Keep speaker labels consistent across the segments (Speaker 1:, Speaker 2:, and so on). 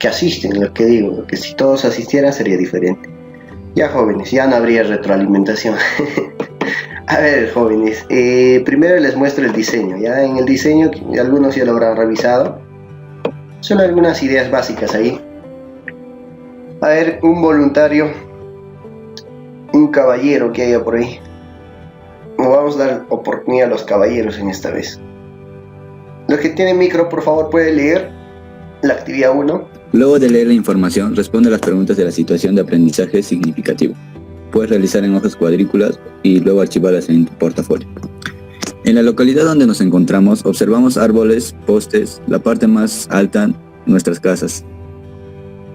Speaker 1: que asisten, lo que digo, porque si todos asistieran sería diferente. Ya jóvenes, ya no habría retroalimentación. A ver jóvenes, primero les muestro el diseño. Ya en el diseño, algunos ya lo habrán revisado. Son algunas ideas básicas ahí. A ver, un voluntario, un caballero que haya por ahí. Vamos a dar oportunidad a los caballeros en esta vez. Los que tienen micro, por favor, pueden leer la actividad 1.
Speaker 2: Luego de leer la información, responde a las preguntas de la situación de aprendizaje significativo. Puedes realizar en hojas cuadrículas y luego archivarlas en tu portafolio. En la localidad donde nos encontramos, observamos árboles, postes, la parte más alta de nuestras casas,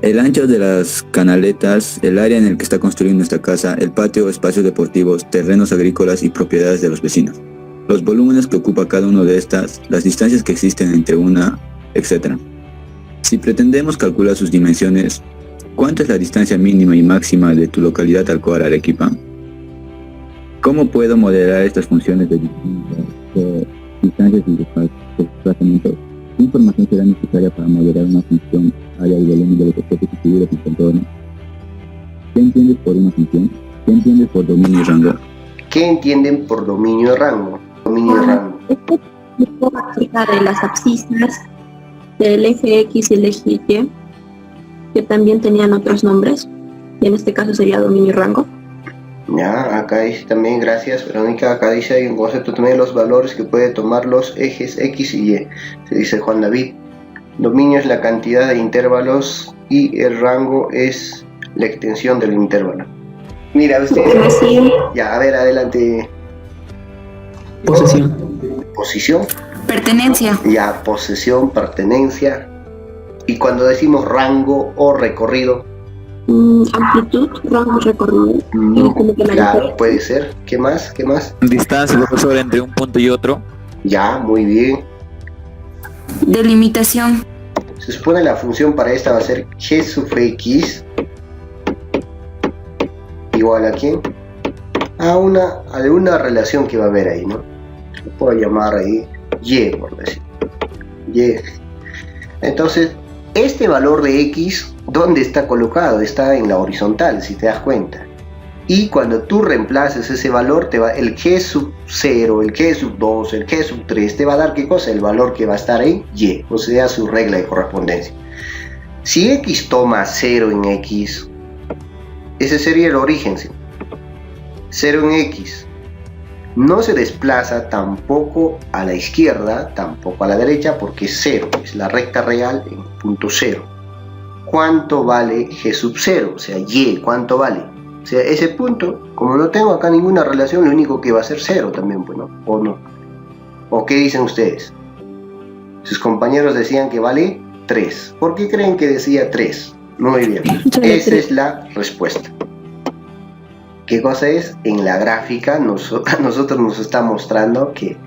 Speaker 2: el ancho de las canaletas, el área en el que está construida nuestra casa, el patio, espacios deportivos, terrenos agrícolas y propiedades de los vecinos, los volúmenes que ocupa cada uno de estas, las distancias que existen entre una, etc. Si pretendemos calcular sus dimensiones, ¿cuánta es la distancia mínima y máxima de tu localidad al cuadro Arequipa? ¿Cómo puedo modelar estas funciones de distancias y desplazamientos? ¿Qué información será necesaria para modelar una función, área y volumen de los objetos y figuras en tu entorno? ¿Qué entiendes por una función? ¿Qué entiendes por dominio y rango?
Speaker 1: ¿Qué entienden por dominio y rango? Dominio y rango.
Speaker 3: Esto es acerca de las abscisas, del eje X y el eje Y, que también tenían otros nombres, y en este caso sería dominio y rango.
Speaker 1: Ya, acá dice también, gracias Verónica, acá dice hay un concepto también de los valores que puede tomar los ejes X y Y. Se dice Juan David. Dominio es la cantidad de intervalos y el rango es la extensión del intervalo. Mira, ustedes. Ya, a ver, adelante.
Speaker 4: Posesión.
Speaker 1: Posición.
Speaker 5: Pertenencia.
Speaker 1: Ya, posesión, pertenencia. Y cuando decimos rango o recorrido.
Speaker 3: Amplitud, rango, recorrido.
Speaker 1: Claro, puede ser. ¿Qué más? ¿Qué más?
Speaker 4: Distancia, profesor, entre un punto y otro.
Speaker 1: Ya, muy bien.
Speaker 5: Delimitación.
Speaker 1: Se supone la función para esta va a ser g sub x igual a ¿quién? A una relación que va a haber ahí, ¿no? Lo puedo llamar ahí y, por decir. Y. Entonces, este valor de x, ¿dónde está colocado? Está en la horizontal, si te das cuenta. Y cuando tú reemplaces ese valor, te va el g sub 0, el g sub 2, el g sub 3, te va a dar ¿qué cosa? El valor que va a estar en y, o sea, su regla de correspondencia. Si x toma 0 en x, ese sería el origen, ¿sí? 0 en x. No se desplaza tampoco a la izquierda, tampoco a la derecha, porque es 0, es la recta real en punto 0. ¿Cuánto vale g sub 0? O sea, y, ¿cuánto vale? O sea, ese punto, como no tengo acá ninguna relación, lo único que va a ser 0 también, pues, ¿no? ¿O no? ¿O qué dicen ustedes? Sus compañeros decían que vale 3. ¿Por qué creen que decía 3? Muy bien, esa es la respuesta. ¿Qué cosa es? En la gráfica a nosotros nos está mostrando que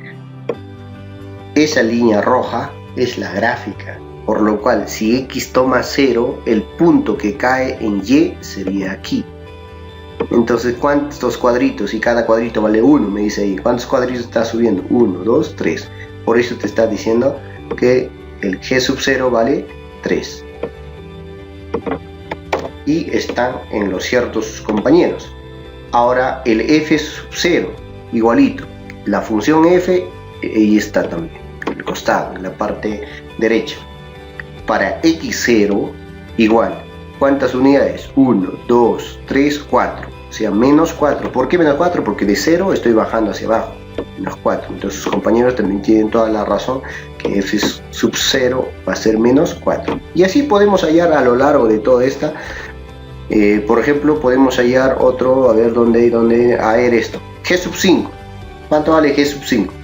Speaker 1: esa línea roja es la gráfica, por lo cual si x toma 0, el punto que cae en y sería aquí. Entonces, ¿cuántos cuadritos? Y cada cuadrito vale 1, me dice ahí. ¿Cuántos cuadritos está subiendo? 1, 2, 3. Por eso te está diciendo que el g sub 0 vale 3. Y están en lo cierto sus compañeros. Ahora el f sub 0, igualito. La función f, ahí está también, al costado, en la parte derecha. Para x0, igual. ¿Cuántas unidades? 1, 2, 3, 4. O sea, menos 4. ¿Por qué menos 4? Porque de 0 estoy bajando hacia abajo. Menos 4. Entonces sus compañeros también tienen toda la razón que f sub 0 va a ser menos 4. Y así podemos hallar a lo largo de toda esta. Por ejemplo, podemos hallar otro, a ver dónde, a ver esto. G sub 5. ¿Cuánto vale G sub 5?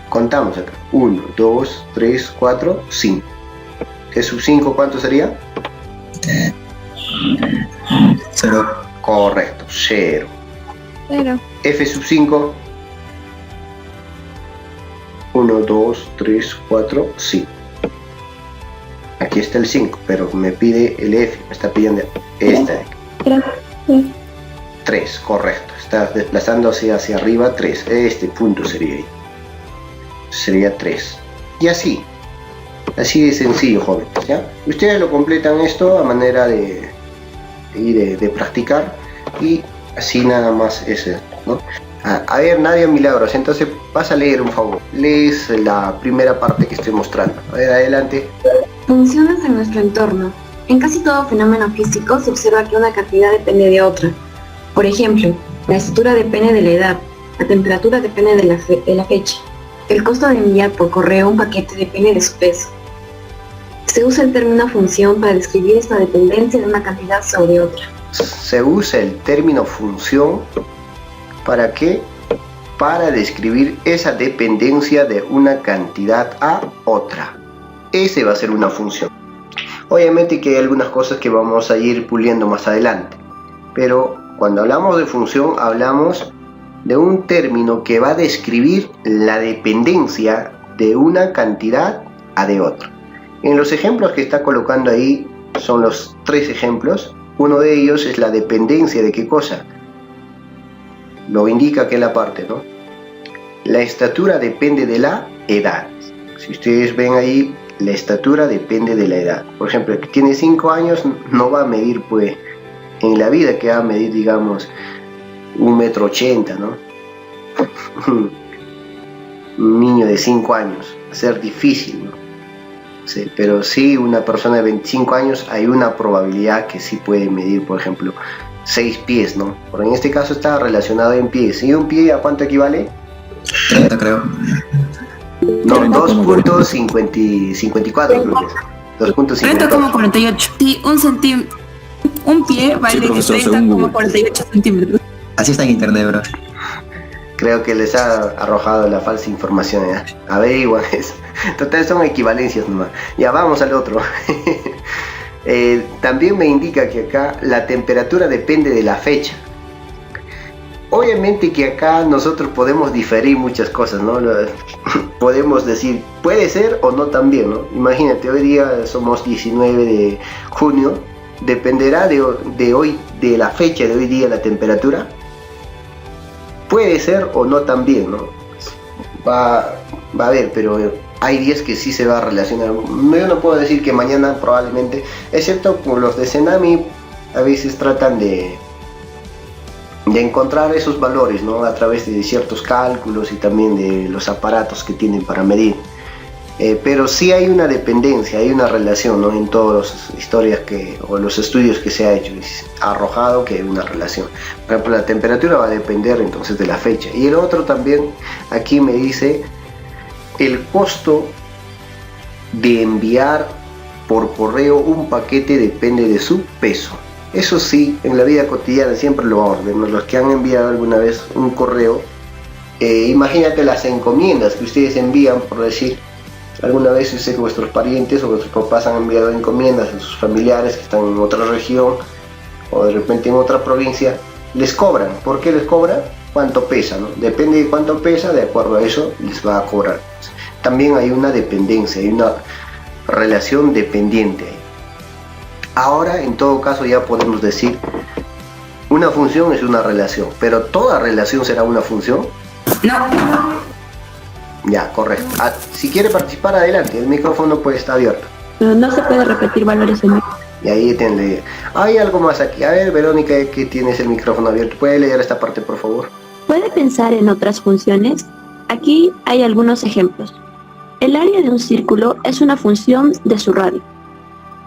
Speaker 1: Contamos acá. 1, 2, 3, 4, 5. G sub 5, ¿cuánto sería?
Speaker 4: 0.
Speaker 1: Correcto, 0.
Speaker 5: 0.
Speaker 1: F sub 5. 1, 2, 3, 4, 5. Aquí está el 5, pero me pide el F, me está pidiendo esta de aquí. 3, correcto. Está desplazándose hacia arriba 3. Este punto sería ahí. Sería 3. Y así. Así de sencillo, jóvenes, ¿ya? Ustedes lo completan esto a manera de practicar, y así nada más es esto, ¿no? A ver, Nadia Milagros, entonces vas a leer, un favor. Lees la primera parte que estoy mostrando. A ver, adelante.
Speaker 6: Funciones en nuestro entorno. En casi todo fenómeno físico se observa que una cantidad depende de otra. Por ejemplo, la estatura depende de la edad, la temperatura depende de la fecha. El costo de enviar por correo un paquete depende de su peso. Se usa el término función para describir esta dependencia de una cantidad sobre otra.
Speaker 1: Se usa el término función, ¿para qué? Para describir esa dependencia de una cantidad a otra. Ese va a ser una función. Obviamente que hay algunas cosas que vamos a ir puliendo más adelante, pero cuando hablamos de función hablamos de un término que va a describir la dependencia de una cantidad a de otra. En los ejemplos que está colocando ahí son los 3 ejemplos. Uno de ellos es la dependencia de qué cosa. Lo indica aquí en la parte, ¿no? La estatura depende de la edad. Si ustedes ven ahí, la estatura depende de la edad. Por ejemplo, el que tiene 5 años no va a medir, pues, en la vida que va a medir, digamos, 1,80 m, ¿no? Un niño de 5 años, va a ser difícil, ¿no? Sí, pero sí, una persona de 25 años hay una probabilidad que sí puede medir, por ejemplo, 6 pies, ¿no? Pero en este caso está relacionado en pies. ¿Y un pie a cuánto equivale?
Speaker 4: 30, creo.
Speaker 1: No, 2.54 creo que es.
Speaker 5: 30,48.
Speaker 1: 2.54.
Speaker 5: Sí, un pie vale
Speaker 2: Sí, profesor,
Speaker 5: 30,48 centímetros.
Speaker 4: Así está en internet, bro.
Speaker 1: Creo que les ha arrojado la falsa información, ¿ya? Averiguan eso. Total, son equivalencias nomás. Ya, vamos al otro. También me indica que acá la temperatura depende de la fecha. Obviamente que acá nosotros podemos diferir muchas cosas, ¿no? Podemos decir, puede ser o no también, ¿no? Imagínate, hoy día somos 19 de junio, dependerá de hoy, de la fecha de hoy día la temperatura. Puede ser o no también, ¿no? Va a ver, pero hay días que sí se va a relacionar. Yo no puedo decir que mañana probablemente, excepto por los de Cenami, a veces tratan de encontrar esos valores, ¿no? A través de ciertos cálculos y también de los aparatos que tienen para medir. Pero sí hay una dependencia, hay una relación, ¿no? En todas las historias o los estudios que se ha hecho, ha arrojado que hay una relación. Por ejemplo, la temperatura va a depender entonces de la fecha. Y el otro también, aquí me dice, el costo de enviar por correo un paquete depende de su peso. Eso sí, en la vida cotidiana siempre lo vamos a ver, ¿no? Los que han enviado alguna vez un correo, imagínate las encomiendas que ustedes envían, por decir, alguna vez sé que vuestros parientes o vuestros papás han enviado encomiendas a sus familiares que están en otra región o de repente en otra provincia, les cobran. ¿Por qué les cobran? Cuánto pesa, ¿no? Depende de cuánto pesa, de acuerdo a eso les va a cobrar. También hay una dependencia, hay una relación dependiente. Ahora, en todo caso, ya podemos decir, una función es una relación, pero ¿toda relación será una función?
Speaker 5: No.
Speaker 1: Ya, correcto. Si quiere participar, adelante, el micrófono puede estar abierto.
Speaker 3: Pero no se puede repetir valores en
Speaker 1: Y ahí tiene. Hay algo más aquí. A ver, Verónica, que tienes el micrófono abierto. ¿Puede leer esta parte, por favor?
Speaker 3: ¿Puede pensar en otras funciones? Aquí hay algunos ejemplos. El área de un círculo es una función de su radio.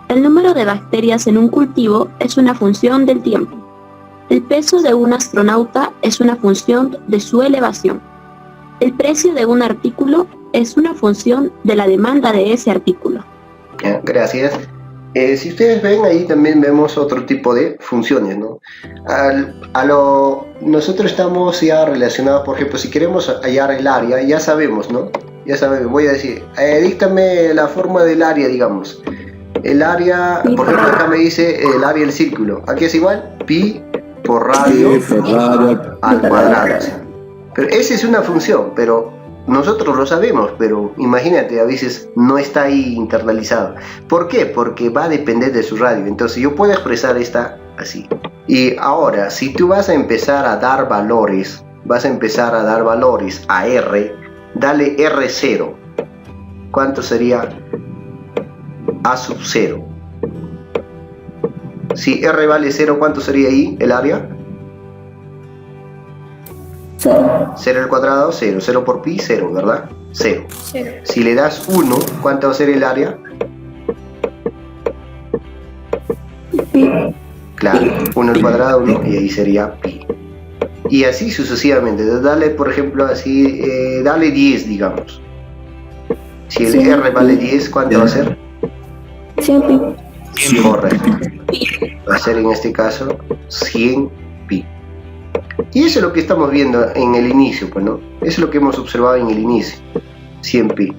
Speaker 3: El número de bacterias en un cultivo es una función del tiempo. El peso de un astronauta es una función de su elevación. El precio de un artículo es una función de la demanda de ese artículo.
Speaker 1: Gracias. Si ustedes ven, ahí también vemos otro tipo de funciones, ¿no? Nosotros estamos ya relacionados, por ejemplo, si queremos hallar el área, ya sabemos, ¿no? Ya sabemos, voy a decir, díctame la forma del área, digamos. El área, por ejemplo, acá me dice el área del círculo. Aquí es igual, pi por radio, al cuadrado. O sea. Pero esa es una función, pero nosotros lo sabemos, pero imagínate, a veces no está ahí internalizado. ¿Por qué? Porque va a depender de su radio. Entonces yo puedo expresar esta así. Y ahora, si tú vas a empezar a dar valores, a R, dale R0. ¿Cuánto sería a sub 0. Si r vale 0, ¿cuánto sería ahí el área?
Speaker 3: 0.
Speaker 1: 0 al cuadrado, 0. 0 por pi, 0, ¿verdad? 0. Si le das 1, ¿cuánto va a ser el área?
Speaker 3: Pi.
Speaker 1: Claro, 1 al cuadrado, 1, y ahí sería pi. Y así sucesivamente. Entonces, dale, por ejemplo, así, dale 10, digamos. Si el
Speaker 3: Sí.
Speaker 1: r vale 10, ¿cuánto va a ser?
Speaker 3: 100 pi.
Speaker 1: Correcto. Va a ser en este caso 100 pi. Y eso es lo que estamos viendo en el inicio, pues, ¿no? Eso es lo que hemos observado en el inicio. 100 pi.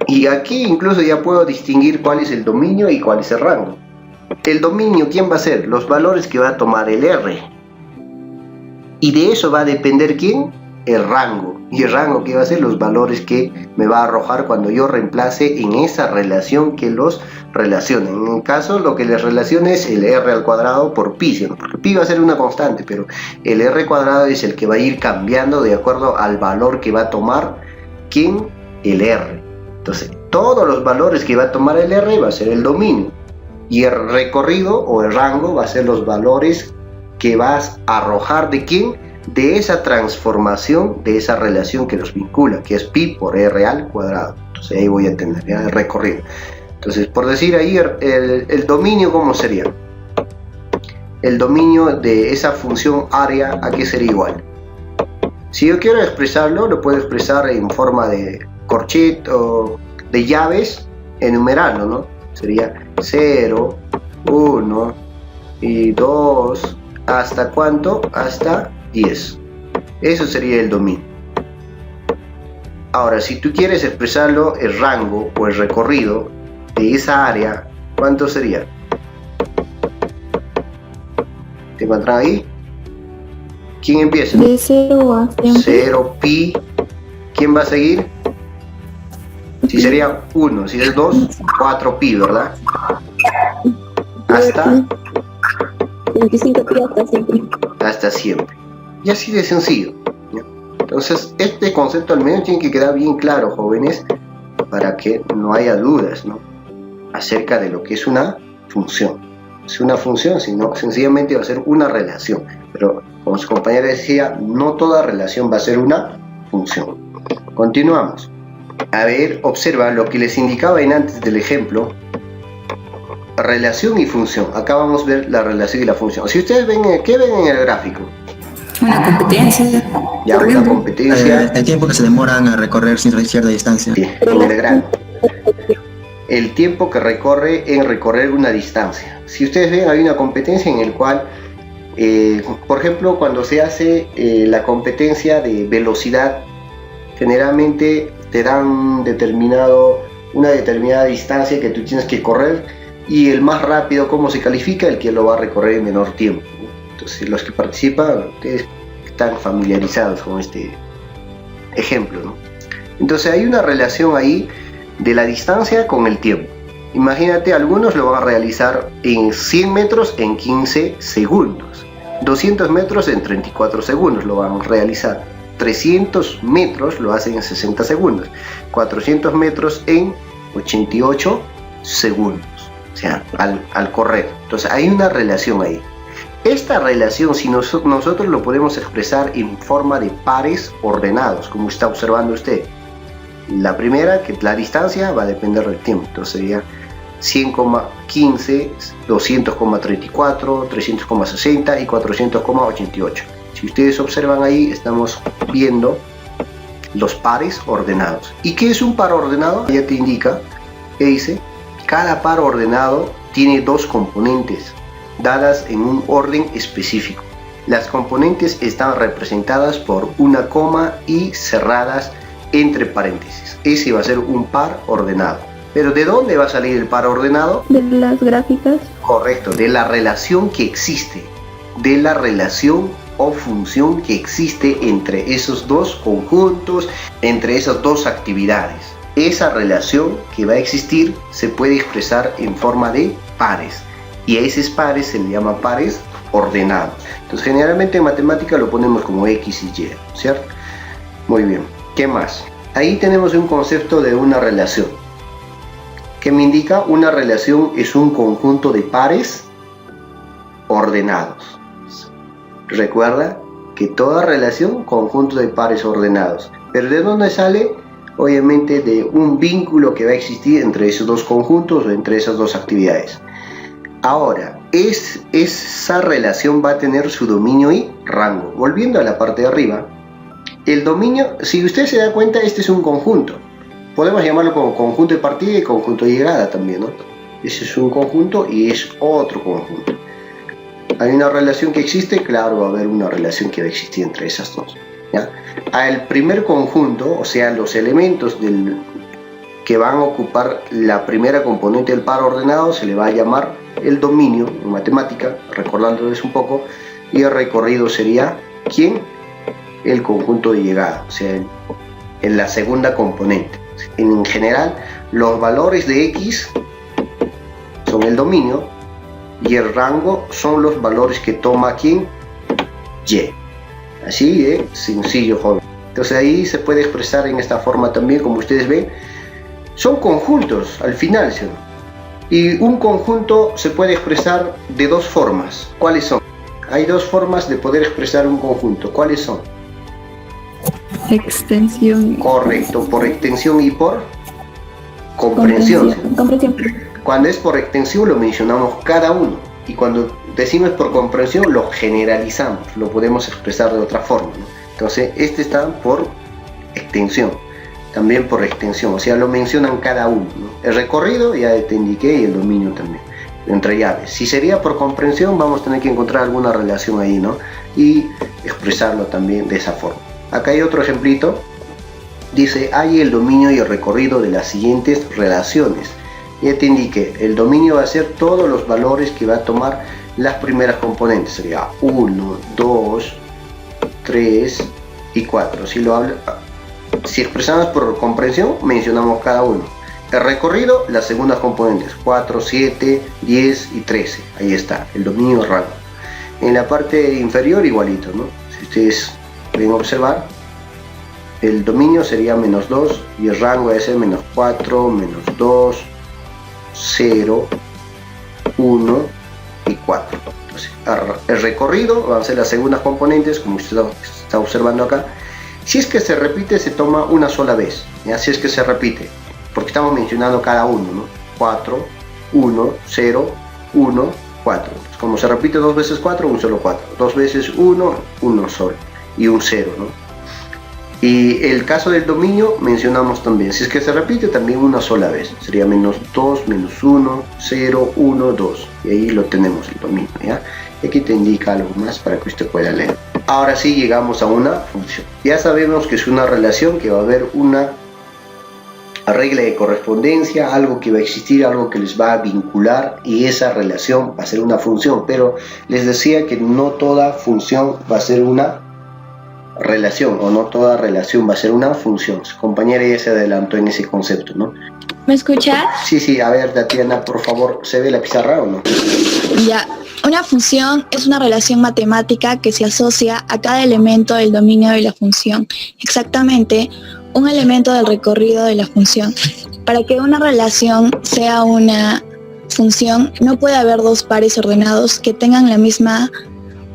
Speaker 1: Y aquí incluso ya puedo distinguir cuál es el dominio y cuál es el rango. El dominio, ¿quién va a ser? Los valores que va a tomar el R. Y de eso va a depender ¿quién? El rango. Y el rango, ¿qué va a ser? Los valores que me va a arrojar cuando yo reemplace en esa relación que los relaciona. En el caso, lo que les relaciona es el R al cuadrado por pi, ¿sí? Porque pi va a ser una constante, pero el R cuadrado es el que va a ir cambiando de acuerdo al valor que va a tomar ¿quién? El R. Entonces, todos los valores que va a tomar el R va a ser el dominio. Y el recorrido o el rango va a ser los valores que vas a arrojar de quién, de esa transformación, de esa relación que los vincula, que es pi por r al cuadrado. Entonces ahí voy a tener ya el recorrido. Entonces, por decir ahí, el dominio, ¿cómo sería? El dominio de esa función área, ¿a qué sería igual? Si yo quiero expresarlo, lo puedo expresar en forma de corchet o de llaves, enumerando, ¿no? Sería 0, 1 y 2, ¿hasta cuánto? Hasta 10. Eso sería el dominio. Ahora, si tú quieres expresarlo, el rango o el recorrido de esa área, ¿cuánto sería? ¿Te encuentran ahí? ¿Quién empieza?
Speaker 3: De 0 a 100 pi.
Speaker 1: 0 pi. ¿Quién va a seguir? Si sería 1, si es 2, 4 pi, ¿verdad? Hasta
Speaker 3: 25 pi hasta 100 pi.
Speaker 1: hasta siempre. Y así de sencillo, ¿ya? Entonces, este concepto al menos tiene que quedar bien claro, jóvenes, para que no haya dudas, ¿no? Acerca de lo que es una función. Es una función, sino sencillamente va a ser una relación. Pero, como su compañera decía, no toda relación va a ser una función. Continuamos. A ver, observa lo que les indicaba en antes del ejemplo. Relación y función. Acá vamos a ver la relación y la función. Si ustedes ven, ¿qué ven en el gráfico?
Speaker 5: Una competencia.
Speaker 1: Ya una competencia.
Speaker 4: El tiempo que se demoran a recorrer sin cierta distancia.
Speaker 1: Sí, en el grano. El tiempo que recorre en recorrer una distancia. Si ustedes ven, hay una competencia en el cual, por ejemplo, cuando se hace la competencia de velocidad, generalmente te dan una determinada distancia que tú tienes que correr, y el más rápido, ¿cómo se califica? El que lo va a recorrer en menor tiempo, ¿no? Entonces, los que participan, ustedes están familiarizados con este ejemplo, ¿no? Entonces, hay una relación ahí de la distancia con el tiempo. Imagínate, algunos lo van a realizar en 100 metros en 15 segundos, 200 metros en 34 segundos lo van a realizar, 300 metros lo hacen en 60 segundos, 400 metros en 88 segundos, o sea, al correr. Entonces hay una relación ahí. Esta relación, si nosotros lo podemos expresar en forma de pares ordenados, como está observando usted. La primera, que la distancia va a depender del tiempo, entonces sería 100,15, 200,34, 300,60 y 400,88. Si ustedes observan ahí, estamos viendo los pares ordenados. ¿Y qué es un par ordenado? Ya te indica, que dice, cada par ordenado tiene dos componentes, dadas en un orden específico. Las componentes están representadas por una coma y cerradas entre paréntesis. Ese va a ser un par ordenado. ¿Pero de dónde va a salir el par ordenado?
Speaker 3: De las gráficas.
Speaker 1: Correcto, de la relación que existe, de la relación o función que existe entre esos dos conjuntos, entre esas dos actividades. Esa relación que va a existir se puede expresar en forma de pares, y a esos pares se le llama pares ordenados. Entonces, generalmente en matemática lo ponemos como X y Y, ¿cierto? Muy bien, ¿qué más? Ahí tenemos un concepto de una relación. que me indica una relación es un conjunto de pares ordenados. Recuerda que toda relación, conjunto de pares ordenados. Pero ¿de dónde sale? Obviamente de un vínculo que va a existir entre esos dos conjuntos o entre esas dos actividades. Ahora, esa relación va a tener su dominio y rango. Volviendo a la parte de arriba, el dominio, si usted se da cuenta, este es un conjunto. Podemos llamarlo como conjunto de partida y conjunto de llegada también, ¿no? Ese es un conjunto y es otro conjunto. Hay una relación que existe, claro, va a haber una relación que va a existir entre esas dos, ¿ya? Al primer conjunto, o sea, los elementos que van a ocupar la primera componente del par ordenado, se le va a llamar el dominio en matemática, recordándoles un poco, y el recorrido sería, ¿quién? El conjunto de llegada, o sea, en la segunda componente. En general, los valores de X son el dominio y el rango son los valores que toma ¿quién? Y. Así de sencillo, joven. Entonces ahí se puede expresar en esta forma también, como ustedes ven. Son conjuntos al final, ¿sí? Y un conjunto se puede expresar de dos formas. ¿Cuáles son? Hay dos formas de poder expresar un conjunto. ¿Cuáles son?
Speaker 5: Extensión.
Speaker 1: Correcto, por extensión y por comprensión.
Speaker 5: Comprensión.
Speaker 1: Cuando es por extensión lo mencionamos cada uno. Y cuando decimos por comprensión lo generalizamos. Lo podemos expresar de otra forma, ¿no? Entonces, este está por extensión. También por extensión, o sea, lo mencionan cada uno, ¿no? El recorrido ya te indiqué y el dominio también, entre llaves. Si sería por comprensión, vamos a tener que encontrar alguna relación ahí, ¿no? Y expresarlo también de esa forma. Acá hay otro ejemplito. Dice, hay el dominio y el recorrido de las siguientes relaciones. Ya te indiqué, el dominio va a ser todos los valores que va a tomar las primeras componentes. Sería 1, 2, 3 y 4. Si expresamos por comprensión, mencionamos cada uno. El recorrido, las segundas componentes, 4, 7, 10 y 13. Ahí está, el dominio y rango. En la parte inferior, igualito, ¿no? Si ustedes pueden observar, el dominio sería menos 2 y el rango es menos 4, menos 2, 0, 1 y 4. Entonces, el recorrido van a ser las segundas componentes, como usted está observando acá. Si es que se repite, se toma una sola vez, ¿ya? Si es que se repite, porque estamos mencionando cada uno, ¿no? 4, 1, 0, 1, 4. Entonces, como se repite dos veces 4, un solo 4. Dos veces 1, uno solo. Y un 0, ¿no? Y el caso del dominio mencionamos también. Si es que se repite, también una sola vez. Sería menos 2, menos 1, 0, 1, 2. Y ahí lo tenemos, el dominio, ¿ya? Y aquí te indica algo más para que usted pueda leer. Ahora sí llegamos a una función. Ya sabemos que es una relación, que va a haber una regla de correspondencia, algo que va a existir, algo que les va a vincular, y esa relación va a ser una función. Pero les decía que no toda función va a ser una relación, o no toda relación va a ser una función. Su compañera ya se adelantó en ese concepto, ¿no?
Speaker 7: ¿Me escuchas?
Speaker 1: Sí, a ver, Tatiana, por favor, ¿se ve la pizarra o no?
Speaker 7: Ya. Una función es una relación matemática que se asocia a cada elemento del dominio de la función. Exactamente, un elemento del recorrido de la función. Para que una relación sea una función, no puede haber dos pares ordenados que tengan la misma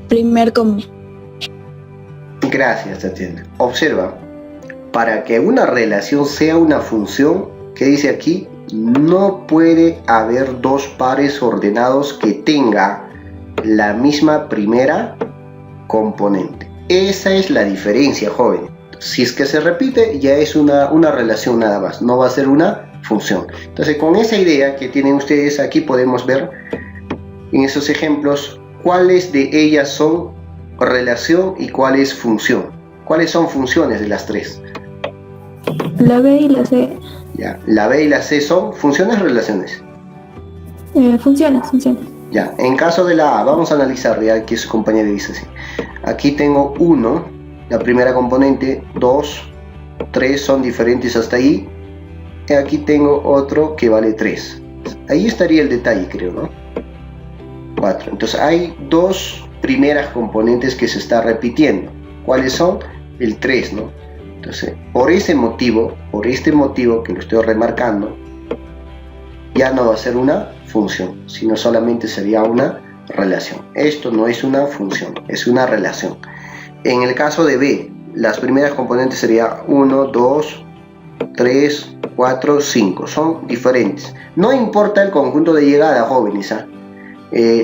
Speaker 7: primer común.
Speaker 1: Gracias, Tatiana. Observa, para que una relación sea una función, ¿qué dice aquí? No puede haber dos pares ordenados que tenga la misma primera componente. Esa es la diferencia, joven. Si es que se repite, ya es una relación nada más, no va a ser una función. Entonces, con esa idea que tienen ustedes aquí, podemos ver en esos ejemplos cuáles de ellas son relación y cuál es función. ¿Cuáles son funciones de las tres?
Speaker 5: La B y la C.
Speaker 1: Ya, la B y la C son funciones o relaciones.
Speaker 5: Funciones.
Speaker 1: Ya, en caso de la A, vamos a analizar ya que su compañero dice así. Aquí tengo 1, la primera componente, 2, 3 son diferentes hasta ahí. Y aquí tengo otro que vale 3. Ahí estaría el detalle, creo, ¿no? 4. Entonces hay dos primeras componentes que se está repitiendo. ¿Cuáles son? El 3, ¿no? Entonces, por este motivo que lo estoy remarcando, ya no va a ser una función, sino solamente sería una relación. Esto no es una función, es una relación. En el caso de B, las primeras componentes serían 1, 2, 3, 4, 5. Son diferentes. No importa el conjunto de llegada, jóvenes,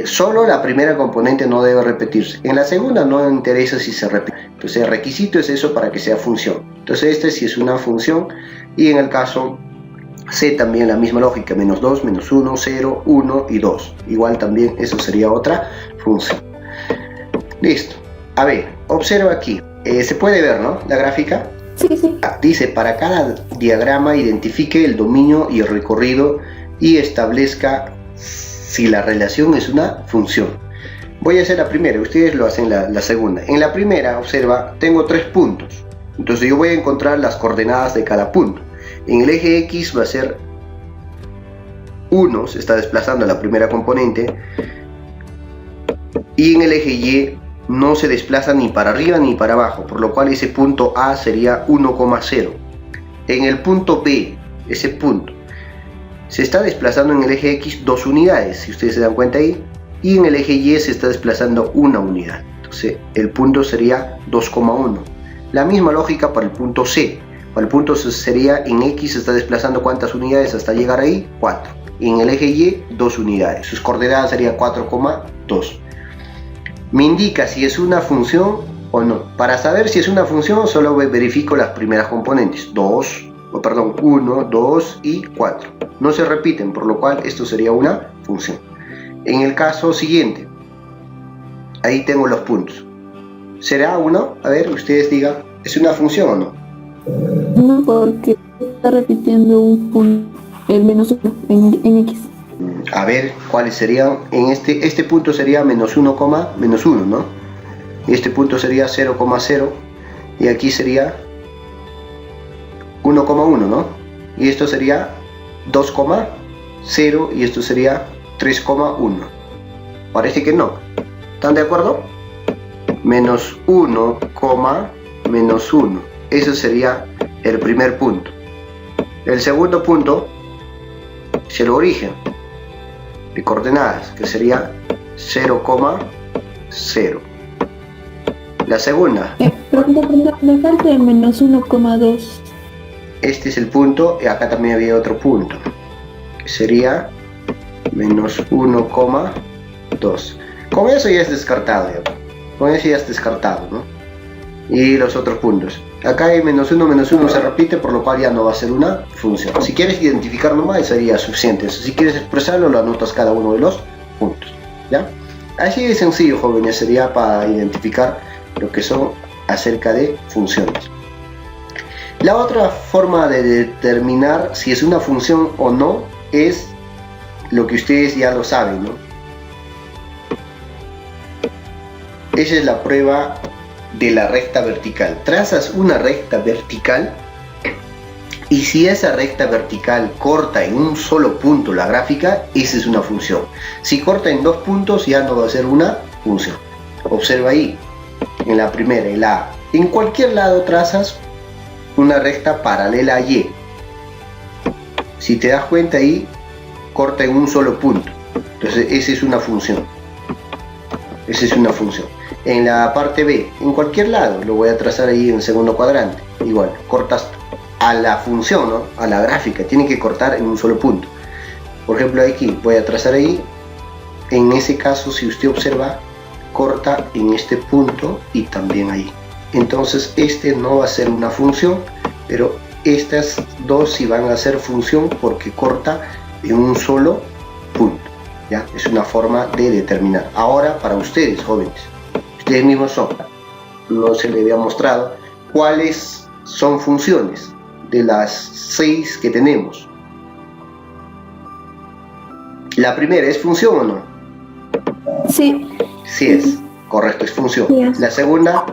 Speaker 1: solo la primera componente no debe repetirse. En la segunda no interesa si se repite. Entonces el requisito es eso para que sea función. Entonces este sí es una función, y en el caso C también la misma lógica, menos 2, menos 1, 0, 1 y 2. Igual también eso sería otra función. Listo. A ver, observa aquí. Se puede ver, ¿no? La gráfica.
Speaker 5: Sí, sí.
Speaker 1: Dice, para cada diagrama identifique el dominio y el recorrido y establezca si la relación es una función. Voy a hacer la primera, ustedes lo hacen la segunda. En la primera, observa, tengo 3 puntos. Entonces yo voy a encontrar las coordenadas de cada punto. En el eje X va a ser 1, se está desplazando la primera componente, y en el eje Y no se desplaza ni para arriba ni para abajo, por lo cual ese punto A sería 1,0. En el punto B, ese punto se está desplazando en el eje X 2 unidades, si ustedes se dan cuenta ahí, y en el eje Y se está desplazando 1 unidad. Entonces el punto sería 2,1. La misma lógica para el punto C. Para el punto C sería, en X se está desplazando ¿cuántas unidades hasta llegar ahí? 4. Y en el eje Y 2 unidades. Sus coordenadas serían 4,2. Me indica si es una función o no. Para saber si es una función solo verifico las primeras componentes. 1, 2 y 4. No se repiten, por lo cual esto sería una función. En el caso siguiente, ahí tengo los puntos. ¿Será uno? A ver, ustedes digan, ¿es una función o no?
Speaker 5: No, porque está repitiendo un punto, el menos 1 en X.
Speaker 1: A ver, ¿cuáles serían? En este punto sería menos 1, menos 1, ¿no? Y este punto sería 0,0. Y aquí sería 1,1, ¿no? Y esto sería 2,0 y esto sería 3,1. Parece que no. ¿Están de acuerdo? Menos 1, menos 1. Eso sería el primer punto. El segundo punto es el origen de coordenadas, que sería 0,0. La segunda.
Speaker 5: Me falta el menos 1,2.
Speaker 1: Este es el punto, y acá también había otro punto, que sería menos 1,2. Con eso ya es descartado, con eso ya es descartado, ¿no? Y los otros puntos. Acá hay menos 1 se repite, por lo cual ya no va a ser una función. Si quieres identificar nomás, sería suficiente. Si quieres expresarlo, lo anotas cada uno de los puntos, ¿ya? Así de sencillo, jóvenes, sería para identificar lo que son acerca de funciones. La otra forma de determinar si es una función o no es lo que ustedes ya lo saben, ¿no? Esa es la prueba de la recta vertical. Trazas una recta vertical y si esa recta vertical corta en un solo punto la gráfica, esa es una función. Si corta en 2 puntos, ya no va a ser una función. Observa ahí, en la primera, en la A. En cualquier lado trazas una recta paralela a Y. Si te das cuenta ahí, corta en un solo punto. Entonces esa es una función. Esa es una función. En la parte B, en cualquier lado, lo voy a trazar ahí en el segundo cuadrante. Igual, cortas a la función, ¿no? A la gráfica, tiene que cortar en un solo punto. Por ejemplo, aquí voy a trazar ahí. En ese caso, si usted observa, corta en este punto y también ahí. Entonces este no va a ser una función, pero estas dos sí van a ser función porque corta en un solo punto, ¿ya? Es una forma de determinar. Ahora, para ustedes, jóvenes, ustedes mismos son, no se les había mostrado cuáles son funciones de las 6 que tenemos. La primera, ¿es función o no?
Speaker 5: Sí.
Speaker 1: Sí es, correcto, es función.
Speaker 5: Sí es.
Speaker 1: La segunda,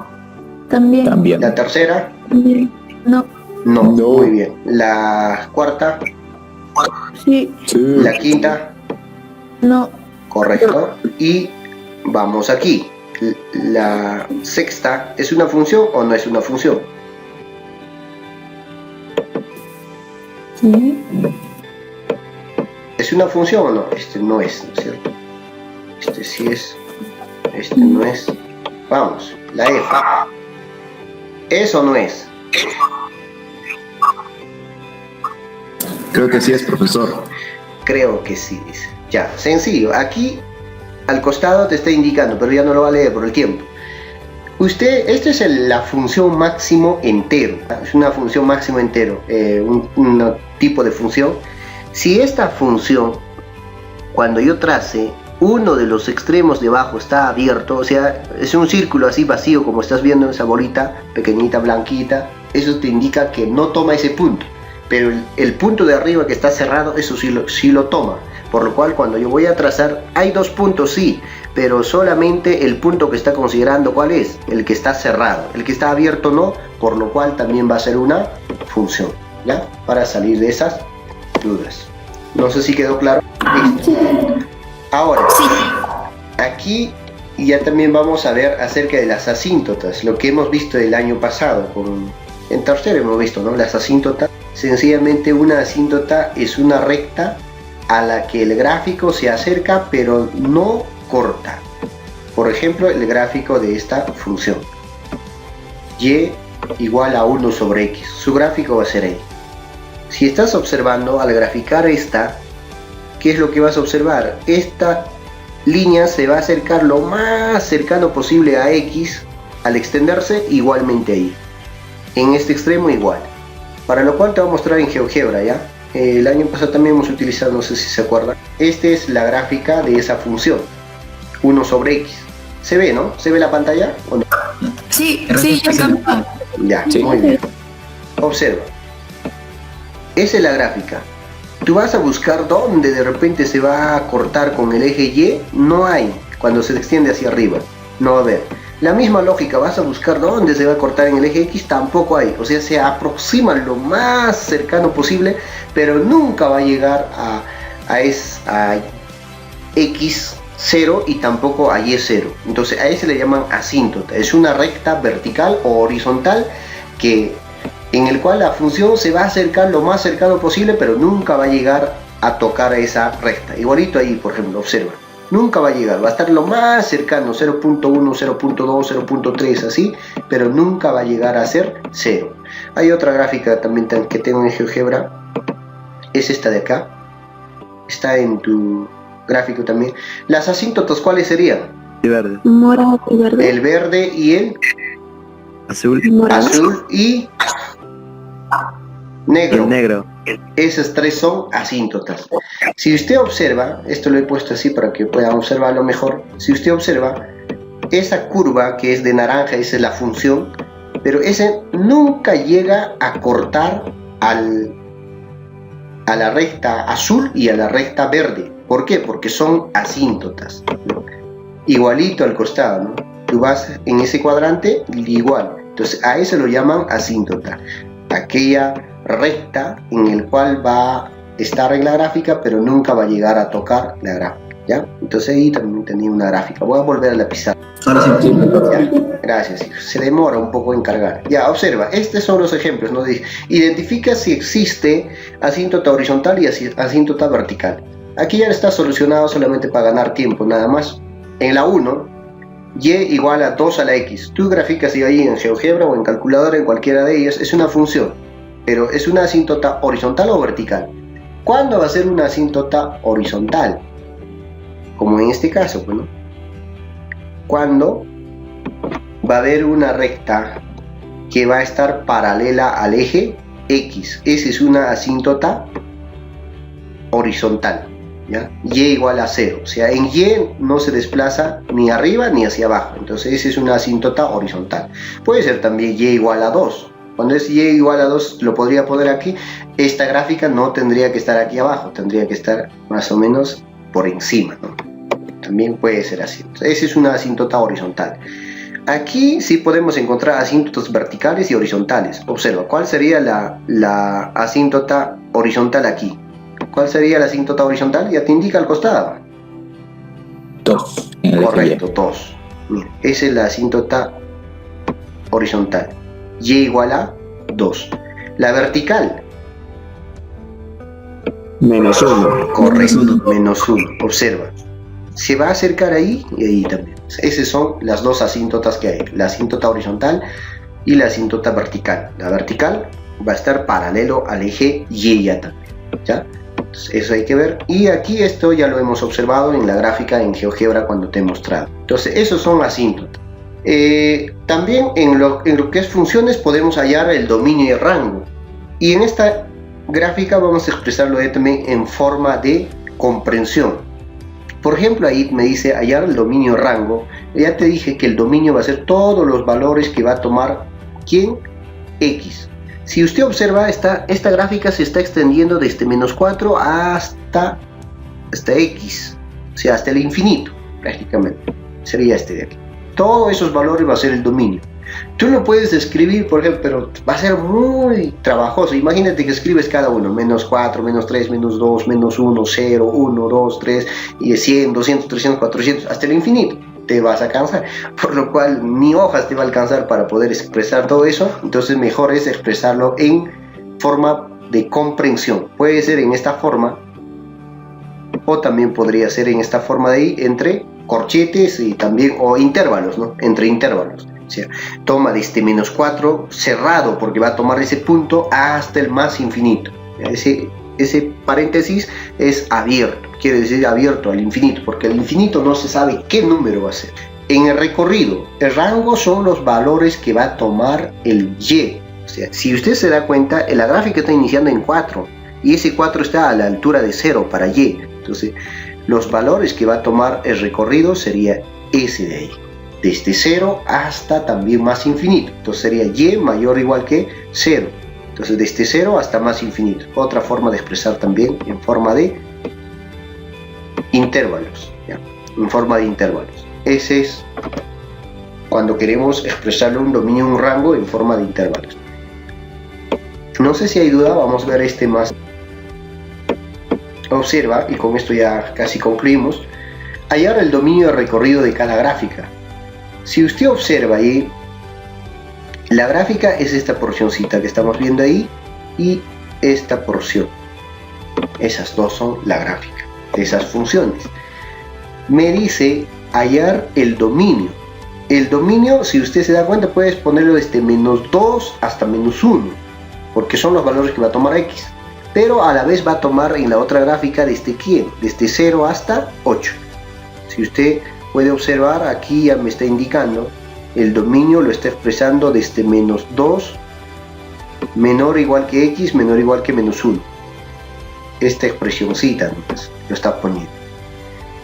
Speaker 5: También.
Speaker 1: la tercera,
Speaker 5: No.
Speaker 1: no, muy bien. La cuarta,
Speaker 5: Sí.
Speaker 1: la quinta,
Speaker 5: No.
Speaker 1: correcto. Y vamos aquí. La sexta, ¿es una función o no es una función?
Speaker 5: Sí.
Speaker 1: ¿Es una función o no? Este no es, ¿no es cierto? Este sí es, este no es. Vamos, la F. ¿Es o no es?
Speaker 2: Creo que sí es, profesor.
Speaker 1: Creo que sí, dice. Ya, sencillo. Aquí al costado te está indicando, pero ya no lo va a leer por el tiempo. Esta es la función máximo entero. Es una función máximo entero, un tipo de función. Si esta función, cuando yo trace, uno de los extremos de abajo está abierto, o sea, es un círculo así vacío, como estás viendo en esa bolita pequeñita, blanquita, eso te indica que no toma ese punto. Pero el punto de arriba que está cerrado, eso sí lo toma. Por lo cual, cuando yo voy a trazar, hay dos puntos, sí, pero solamente el punto que está considerando, ¿cuál es? El que está cerrado. El que está abierto no, por lo cual también va a ser una función, ¿ya? Para salir de esas dudas. No sé si quedó claro. Listo. Ahora, aquí ya también vamos a ver acerca de las asíntotas, lo que hemos visto el año pasado. En tercero hemos visto, ¿no? Las asíntotas. Sencillamente una asíntota es una recta a la que el gráfico se acerca pero no corta. Por ejemplo, el gráfico de esta función y igual a 1 sobre x, su gráfico va a ser ahí. Si estás observando al graficar esta, ¿qué es lo que vas a observar? Esta línea se va a acercar lo más cercano posible a x al extenderse, igualmente ahí. En este extremo igual. Para lo cual te voy a mostrar en GeoGebra, ¿ya? El año pasado también hemos utilizado, no sé si se acuerdan. Esta es la gráfica de esa función, 1 sobre x. ¿Se ve, no? ¿Se ve la pantalla o no?
Speaker 7: Sí, ya está.
Speaker 1: Ya, sí. Muy bien. Observa. Esa es la gráfica. Tú vas a buscar dónde de repente se va a cortar con el eje Y. No hay. Cuando se extiende hacia arriba, no va a haber. La misma lógica, vas a buscar dónde se va a cortar en el eje X, tampoco hay. O sea, se aproxima lo más cercano posible, pero nunca va a llegar a X0 y tampoco a Y0. Entonces a ese le llaman asíntota. Es una recta vertical o horizontal en el cual la función se va a acercar lo más cercano posible, pero nunca va a llegar a tocar a esa recta. Igualito ahí, por ejemplo, observa. Nunca va a llegar, va a estar lo más cercano, 0.1, 0.2, 0.3, así, pero nunca va a llegar a ser 0. Hay otra gráfica también que tengo en GeoGebra, es esta de acá, está en tu gráfico también. Las asíntotas, ¿cuáles serían?
Speaker 2: El verde.
Speaker 3: Morado y verde.
Speaker 1: El verde y el
Speaker 2: Azul.
Speaker 3: Morado.
Speaker 1: azul y negro.
Speaker 2: El negro.
Speaker 1: Esas tres son asíntotas. Si usted observa, esto lo he puesto así para que puedan observarlo mejor. Si usted observa, esa curva que es de naranja, esa es la función, pero ese nunca llega a cortar a la recta azul y a la recta verde. ¿Por qué? Porque son asíntotas, ¿no? Igualito al costado, ¿no? Tú vas en ese cuadrante igual. Entonces a eso lo llaman asíntota. Aquella recta en el cual va a estar en la gráfica, pero nunca va a llegar a tocar la gráfica, ¿ya? Entonces ahí también tenía una gráfica. Voy a volver a la pizarra.
Speaker 4: Ahora sí.
Speaker 1: Ya, gracias, hijo. Se demora un poco en cargar. Ya, observa, estos son los ejemplos, ¿no? Identifica si existe asíntota horizontal y asíntota vertical. Aquí ya está solucionado solamente para ganar tiempo, nada más. En la 1, y igual a 2 a la x. Tú graficas ahí en GeoGebra o en calculadora, en cualquiera de ellas, es una función. Pero ¿es una asíntota horizontal o vertical? ¿Cuándo va a ser una asíntota horizontal? Como en este caso, ¿no? Cuando va a haber una recta que va a estar paralela al eje X. Esa es una asíntota horizontal, ¿ya? Y igual a 0. O sea, en Y no se desplaza ni arriba ni hacia abajo. Entonces esa es una asíntota horizontal. Puede ser también Y igual a 2. Cuando es Y igual a 2, lo podría poner aquí. Esta gráfica no tendría que estar aquí abajo, tendría que estar más o menos por encima, ¿no? También puede ser así. Esa es una asíntota horizontal. Aquí sí podemos encontrar asíntotas verticales y horizontales. Observa, ¿cuál sería la asíntota horizontal aquí? ¿Cuál sería la asíntota horizontal? Ya te indica al costado.
Speaker 2: 2.
Speaker 1: Correcto, 2. Mira, esa es la asíntota horizontal. Y igual a 2. La vertical.
Speaker 8: -1.
Speaker 1: Correcto, -1. Observa. Se va a acercar ahí y ahí también. Esas son las dos asíntotas que hay. La asíntota horizontal y la asíntota vertical. La vertical va a estar paralelo al eje Y ya también. ¿Ya? Entonces, eso hay que ver. Y aquí esto ya lo hemos observado en la gráfica en GeoGebra cuando te he mostrado. Entonces, esos son asíntotas. También en lo que es funciones podemos hallar el dominio y el rango. Y en esta gráfica vamos a expresarlo también en forma de comprensión. Por ejemplo, ahí me dice hallar el dominio rango. Ya te dije que el dominio va a ser todos los valores que va a tomar ¿quién? X. Si usted observa, esta gráfica se está extendiendo desde -4 hasta X. O sea, hasta el infinito, prácticamente. Sería este de aquí. Todos esos valores va a ser el dominio. Tú lo puedes escribir, por ejemplo, pero va a ser muy trabajoso. Imagínate que escribes cada uno, -4, -3, -2, -1, 0, 1, 2, 3, y 100, 200, 300, 400, hasta el infinito. Te vas a cansar, por lo cual ni hojas te va a alcanzar para poder expresar todo eso. Entonces mejor es expresarlo en forma de comprensión. Puede ser en esta forma, o también podría ser en esta forma de ahí, entre corchetes y también, o intervalos, ¿no? Entre intervalos. O sea, toma desde -4 cerrado, porque va a tomar ese punto hasta el más infinito. Ese paréntesis es abierto, quiere decir abierto al infinito, porque el infinito no se sabe qué número va a ser. En el recorrido, el rango son los valores que va a tomar el Y. O sea, si usted se da cuenta, la gráfica está iniciando en 4, y ese 4 está a la altura de 0 para Y. Entonces, los valores que va a tomar el recorrido sería ese de ahí. Desde 0 hasta también más infinito. Entonces sería Y mayor o igual que 0. Entonces desde 0 hasta más infinito. Otra forma de expresar también en forma de intervalos. ¿Ya? En forma de intervalos. Ese es cuando queremos expresarle un dominio, un rango en forma de intervalos. No sé si hay duda, vamos a ver este más. Observa, y con esto ya casi concluimos, hallar el dominio de recorrido de cada gráfica. Si usted observa ahí, la gráfica es esta porcioncita que estamos viendo ahí y esta porción. Esas dos son la gráfica de esas funciones. Me dice hallar el dominio. El dominio, si usted se da cuenta, puedes ponerlo desde -2 hasta -1, porque son los valores que va a tomar X. Pero a la vez va a tomar en la otra gráfica desde ¿quién? Desde 0 hasta 8. Si usted puede observar, aquí ya me está indicando, el dominio lo está expresando desde -2, menor o igual que X, menor o igual que -1. Esta expresioncita, pues, lo está poniendo.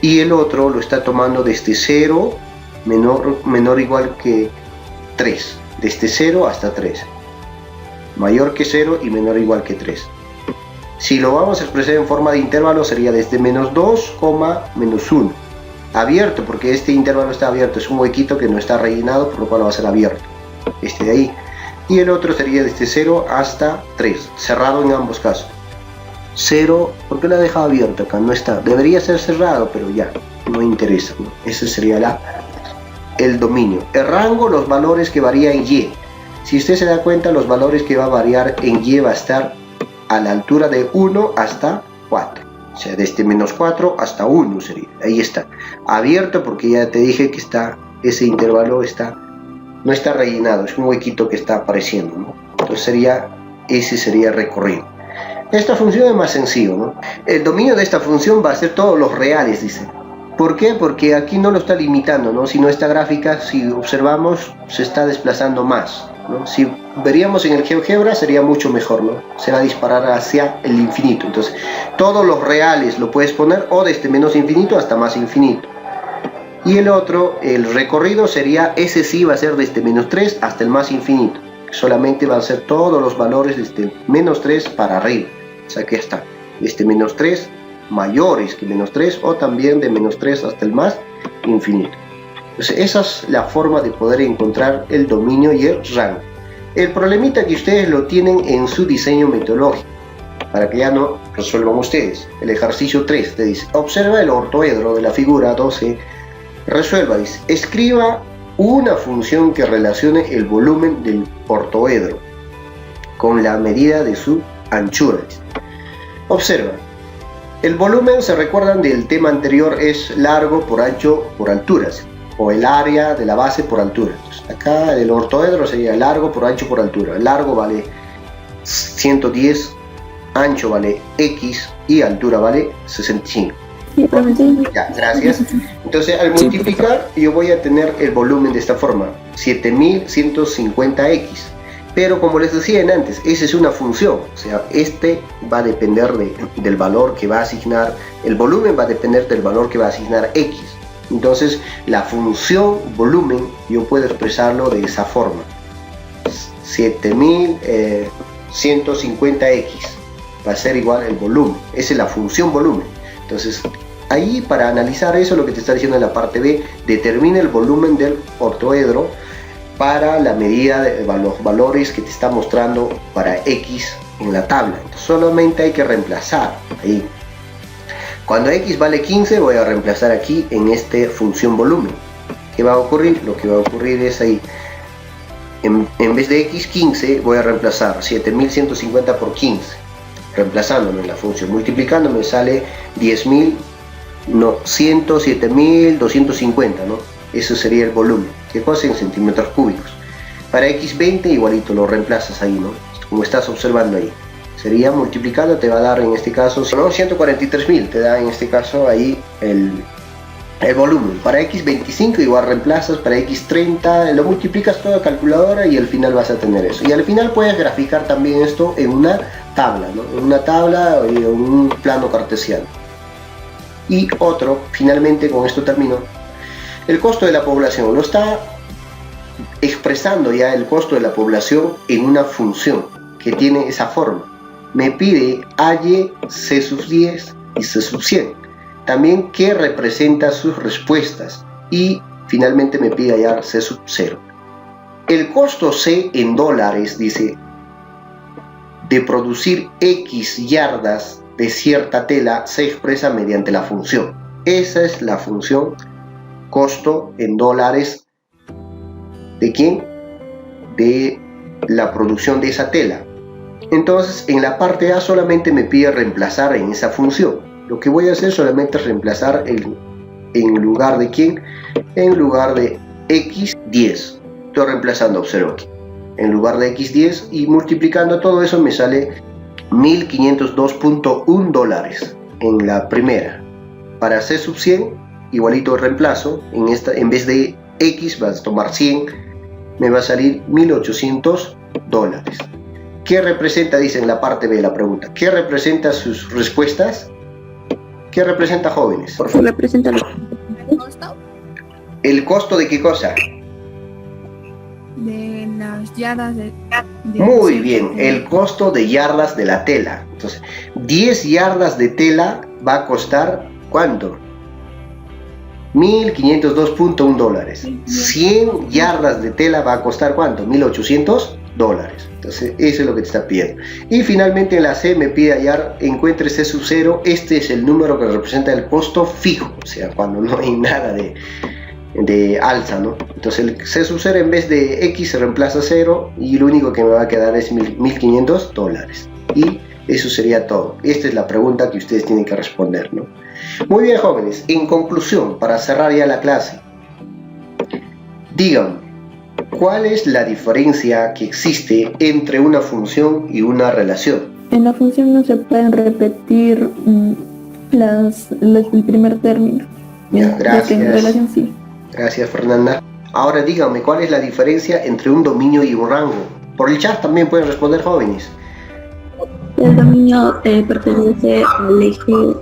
Speaker 1: Y el otro lo está tomando desde 0, menor o igual que 3. Desde 0 hasta 3. Mayor que 0 y menor o igual que 3. Si lo vamos a expresar en forma de intervalo, sería desde -2, -1. Abierto, porque este intervalo está abierto, es un huequito que no está rellenado, por lo cual va a ser abierto. Este de ahí. Y el otro sería desde 0 hasta 3, cerrado en ambos casos. 0, ¿por qué lo he dejado abierto acá? No está. Debería ser cerrado, pero ya, no interesa, ¿no? Ese sería el dominio. El rango, los valores que varían en Y. Si usted se da cuenta, los valores que va a variar en Y va a estar a la altura de 1 hasta 4. O sea, desde -4 hasta 1 sería. Ahí está. Abierto porque ya te dije que ese intervalo no está rellenado. Es un huequito que está apareciendo, ¿no? Entonces ese sería el recorrido. Esta función es más sencillo, ¿no? El dominio de esta función va a ser todos los reales, dice. ¿Por qué? Porque aquí no lo está limitando, ¿no? Sino esta gráfica, si observamos, se está desplazando más, ¿no? Si veríamos en el GeoGebra sería mucho mejor, ¿no? Se va a disparar hacia el infinito. Entonces, todos los reales lo puedes poner o desde menos infinito hasta más infinito. Y el otro, el recorrido sería, ese sí va a ser desde -3 hasta el más infinito. Solamente van a ser todos los valores desde -3 para arriba. O sea, aquí está, desde -3 mayores que -3 o también de -3 hasta el más infinito. Entonces, esa es la forma de poder encontrar el dominio y el rango. El problemita que ustedes lo tienen en su diseño metodológico, para que ya no resuelvan ustedes. El ejercicio 3 te dice, observa el ortoedro de la figura 12, resuelva, dice, escriba una función que relacione el volumen del ortoedro con la medida de su anchura. Dice. Observa, El volumen, se recuerdan del tema anterior, es largo por ancho por alturas, o el área de la base por altura. Entonces, acá el ortoedro sería largo por ancho por altura. El largo vale 110, ancho vale X y altura vale 65. Ya, gracias. Entonces al multiplicar yo voy a tener el volumen de esta forma, 7150X. Pero como les decía antes, esa es una función, o sea, este va a depender del valor que va a asignar, el volumen va a depender del valor que va a asignar X. Entonces la función volumen yo puedo expresarlo de esa forma, 7150X va a ser igual el volumen, esa es la función volumen. Entonces ahí, para analizar eso, lo que te está diciendo en la parte B, determina el volumen del ortoedro para la medida de los valores que te está mostrando para X en la tabla. Entonces, solamente hay que reemplazar ahí. Cuando X vale 15, voy a reemplazar aquí en esta función volumen. ¿Qué va a ocurrir? Lo que va a ocurrir es ahí, en vez de X 15, voy a reemplazar 7150 por 15, reemplazándome en la función, multiplicando me sale 107.250, ¿no? Eso sería el volumen. ¿Qué cosa? En centímetros cúbicos. Para X20 igualito lo reemplazas ahí, ¿no? Como estás observando ahí. Sería multiplicado, te va a dar en este caso, no, 143.000, te da en este caso ahí el volumen. Para X25 igual reemplazas, para X30 lo multiplicas toda calculadora y al final vas a tener eso. Y al final puedes graficar también esto en una tabla, ¿no? En una tabla o en un plano cartesiano. Y otro, finalmente con esto termino, el costo de la población. Lo está expresando ya el costo de la población en una función que tiene esa forma. Me pide AY, C sub 10 y C sub 100. También qué representa sus respuestas. Y finalmente me pide hallar C sub 0. El costo C en dólares, dice, de producir X yardas de cierta tela se expresa mediante la función. Esa es la función costo en dólares. ¿De quién? De la producción de esa tela. Entonces en la parte A solamente me pide reemplazar en esa función. Lo que voy a hacer solamente es reemplazar en lugar de quién, en lugar de X10. Estoy reemplazando, observo aquí, en lugar de X10, y multiplicando todo eso me sale 1502.1 dólares en la primera. Para C sub 100 igualito reemplazo, en vez de X vas a tomar 100, me va a salir 1800 dólares. ¿Qué representa? Dice en la parte B de la pregunta. ¿Qué representa sus respuestas? ¿Qué representa, jóvenes? Por favor.
Speaker 3: Representa
Speaker 8: ¿El costo?
Speaker 1: ¿El costo de qué cosa?
Speaker 8: De las yardas de
Speaker 1: Muy bien, el costo de yardas de la tela. Entonces, 10 yardas de tela va a costar ¿cuánto? 1502.1 dólares. 100 yardas de tela va a costar ¿cuánto? 1800 dólares. Entonces eso es lo que te está pidiendo. Y finalmente en la C me pide hallar, encuentre C sub 0. Este es el número que representa el costo fijo, o sea, cuando no hay nada de alza, ¿no? Entonces el C sub 0 en vez de X se reemplaza 0 y lo único que me va a quedar es 1500 dólares. Y eso sería todo. Esta es la pregunta que ustedes tienen que responder, ¿no? Muy bien, jóvenes, en conclusión, para cerrar ya la clase, digan, ¿cuál es la diferencia que existe entre una función y una relación?
Speaker 5: En la función no se pueden repetir el primer término.
Speaker 1: Ya, gracias.
Speaker 5: En relación sí.
Speaker 1: Gracias, Fernanda. Ahora díganme, ¿cuál es la diferencia entre un dominio y un rango? Por el chat también pueden responder, jóvenes.
Speaker 3: El dominio pertenece al eje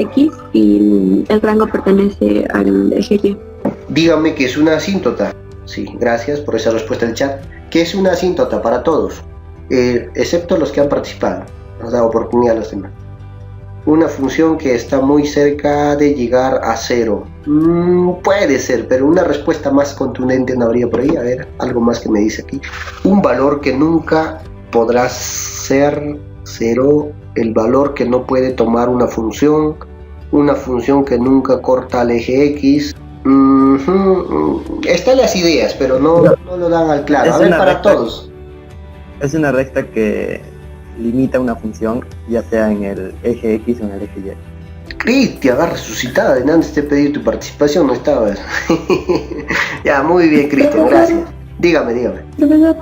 Speaker 3: X y el rango pertenece al eje Y.
Speaker 1: Díganme qué es una asíntota. Sí, gracias por esa respuesta del chat. ¿Qué es una asíntota para todos? Excepto los que han participado. Nos da oportunidad a los demás. Una función que está muy cerca de llegar a 0. Puede ser, pero una respuesta más contundente no habría por ahí. A ver, algo más que me dice aquí. Un valor que nunca podrá ser 0. El valor que no puede tomar una función que nunca corta al eje X. Están las ideas, pero no lo dan al claro. A ver, para todos.
Speaker 9: Es una recta que limita una función, ya sea en el eje X o en el eje Y.
Speaker 1: Cristian, has resucitado, de antes te he pedido tu participación, no estabas. Ya, muy bien, Cristian, gracias. Dígame.
Speaker 5: Profesor,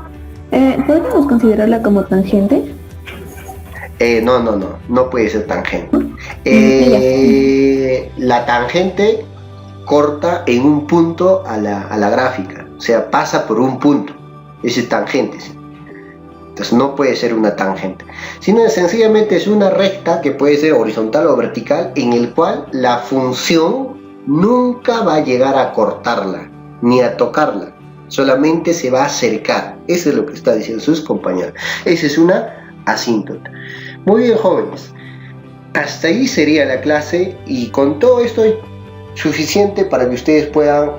Speaker 5: ¿podríamos considerarla como tangente?
Speaker 1: No puede ser tangente. La tangente corta en un punto a la gráfica, o sea, pasa por un punto, ese es tangente. Entonces no puede ser una tangente, sino sencillamente es una recta que puede ser horizontal o vertical, en el cual la función nunca va a llegar a cortarla, ni a tocarla, solamente se va a acercar. Eso es lo que está diciendo sus compañeros. Esa es una asíntota. Muy bien, jóvenes, hasta ahí sería la clase, y con todo esto es suficiente para que ustedes puedan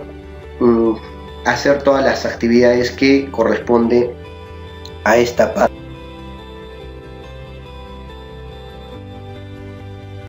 Speaker 1: hacer todas las actividades que corresponden a esta parte.